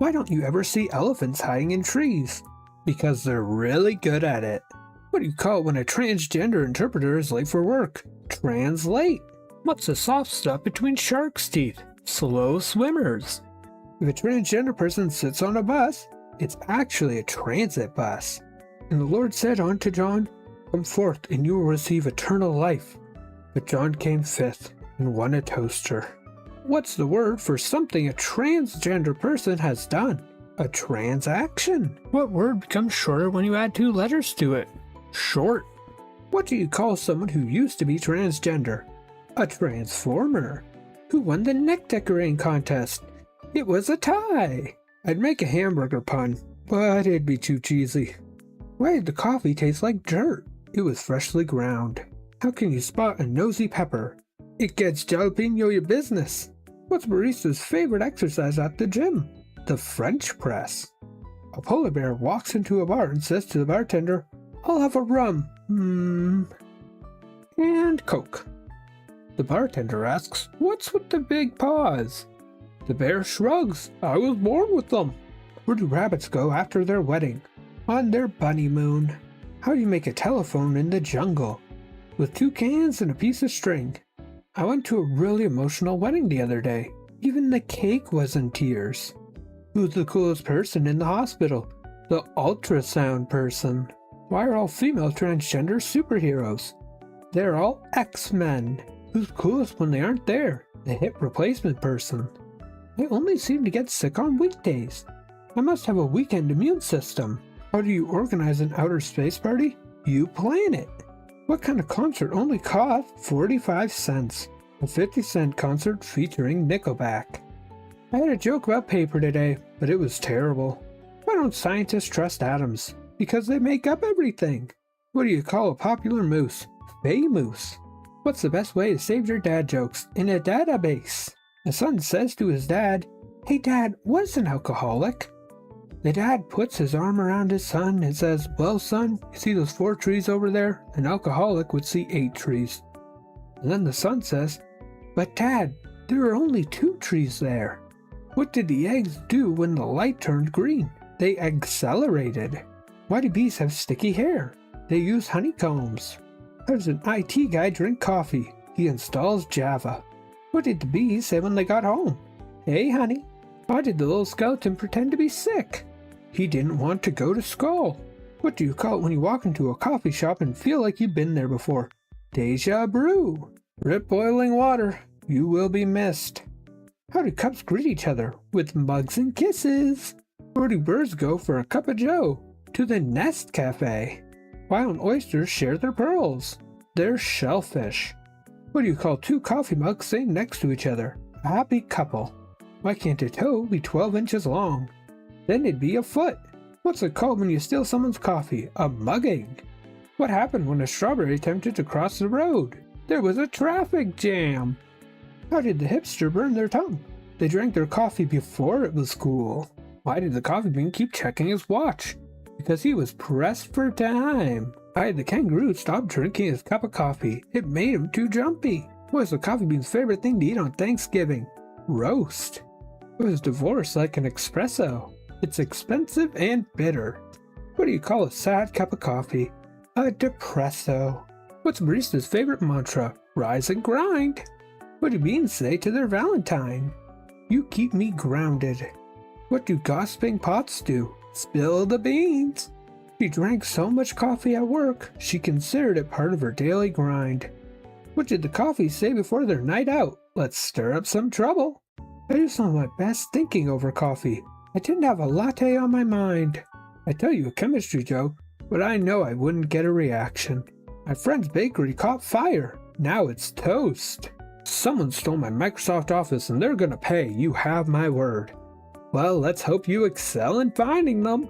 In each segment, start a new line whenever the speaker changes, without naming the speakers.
Why don't you ever see elephants hiding in trees? Because they're really good at it. What do you call it when a transgender interpreter is late for work? Translate. What's the soft stuff between sharks' teeth? Slow swimmers. If a transgender person sits on a bus, it's actually a transit bus. And the Lord said unto John, Come forth, and you will receive eternal life. But John came fifth and won a toaster. What's the word for something a transgender person has done? A transaction. What word becomes shorter when you add 2 letters to it? Short. What do you call someone who used to be transgender? A transformer. Who won the neck decorating contest? It was a tie. I'd make a hamburger pun, but it'd be too cheesy. Why did the coffee taste like dirt? It was freshly ground. How can you spot a nosy pepper? It gets jalapeno your business. What's barista's favorite exercise at the gym? The French press. A polar bear walks into a bar and says to the bartender, I'll have a rum. And Coke. The bartender asks, What's with the big paws? The bear shrugs, I was born with them. Where do rabbits go after their wedding? On their bunnymoon. How do you make a telephone in the jungle? With 2 cans and a piece of string. I went to a really emotional wedding the other day. Even the cake was in tears. Who's the coolest person in the hospital? The ultrasound person. Why are all female transgender superheroes? They're all X-Men. Who's coolest when they aren't there? The hip replacement person. I only seem to get sick on weekdays. I must have a weekend immune system. How do you organize an outer space party? You plan it. What kind of concert only costs 45 cents? A 50-cent concert featuring Nickelback. I had a joke about paper today, but it was terrible. Why don't scientists trust atoms? Because they make up everything. What do you call a popular moose? Moose. What's the best way to save your dad jokes in a database? The son says to his dad, Hey dad, what's an alcoholic? The dad puts his arm around his son and says, Well son, you see those 4 trees over there? An alcoholic would see 8 trees. And then the son says, But dad, there are only 2 trees there. What did the eggs do when the light turned green? They accelerated. Why do bees have sticky hair? They use honeycombs. How does an IT guy drink coffee? He installs Java. What did the bees say when they got home? Hey honey. Why did the little skeleton pretend to be sick? He didn't want to go to school. What do you call it when you walk into a coffee shop and feel like you've been there before? Deja brew. Rip boiling water. You will be missed. How do cups greet each other? With mugs and kisses. Where do birds go for a cup of joe? To the Nest Cafe. Why don't oysters share their pearls? They're shellfish. What do you call 2 coffee mugs sitting next to each other? A happy couple. Why can't a toe be 12 inches long? Then it'd be a foot. What's it called when you steal someone's coffee? A mugging. What happened when a strawberry attempted to cross the road? There was a traffic jam. How did the hipster burn their tongue? They drank their coffee before it was cool. Why did the coffee bean keep checking his watch? Because he was pressed for time. Why did the kangaroo stop drinking his cup of coffee? It made him too jumpy. What is the coffee bean's favorite thing to eat on Thanksgiving? Roast. What is divorce like an espresso? It's expensive and bitter. What do you call a sad cup of coffee? A depresso. What's barista's favorite mantra? Rise and grind. What do beans say to their Valentine? You keep me grounded. What do gossiping pots do? Spill the beans. She drank so much coffee at work, she considered it part of her daily grind. What did the coffee say before their night out? Let's stir up some trouble. I do some of my best thinking over coffee. I tend to have a latte on my mind. I tell you a chemistry joke, but I know I wouldn't get a reaction. My friend's bakery caught fire. Now it's toast. Someone stole my Microsoft Office and they're gonna pay, you have my word. Well, let's hope you excel in finding them.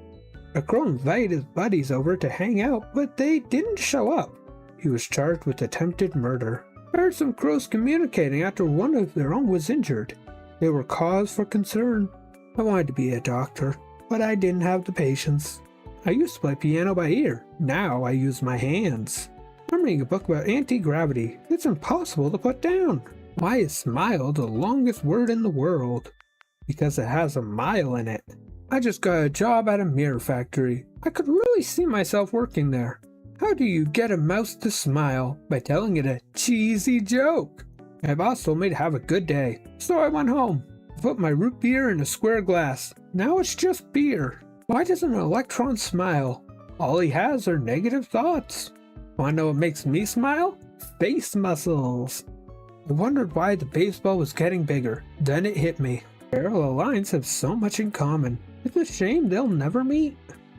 A crow invited his buddies over to hang out, but they didn't show up. He was charged with attempted murder. I heard some crows communicating after one of their own was injured. They were cause for concern. I wanted to be a doctor, but I didn't have the patience. I used to play piano by ear. Now I use my hands. I'm reading a book about anti-gravity. It's impossible to put down. Why is smile the longest word in the world? Because it has a mile in it. I just got a job at a mirror factory. I could really see myself working there. How do you get a mouse to smile? By telling it a cheesy joke. My boss told me to have a good day, so I went home. I put my root beer in a square glass. Now it's just beer. Why doesn't an electron smile? All he has are negative thoughts. Want to know what makes me smile? Face muscles. I wondered why the baseball was getting bigger. Then it hit me. Parallel lines have so much in common. It's a shame they'll never meet.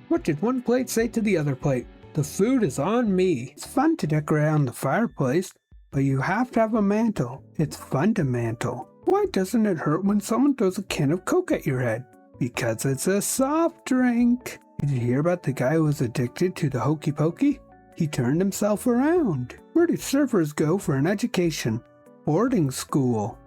What did one plate say to the other plate? The food is on me. It's fun to decorate on the fireplace, but you have to have a mantle. It's fun to mantle. Why doesn't it hurt when someone throws a can of Coke at your head? Because it's a soft drink. Did you hear about the guy who was addicted to the hokey pokey? He turned himself around. Where do surfers go for an education? Boarding school.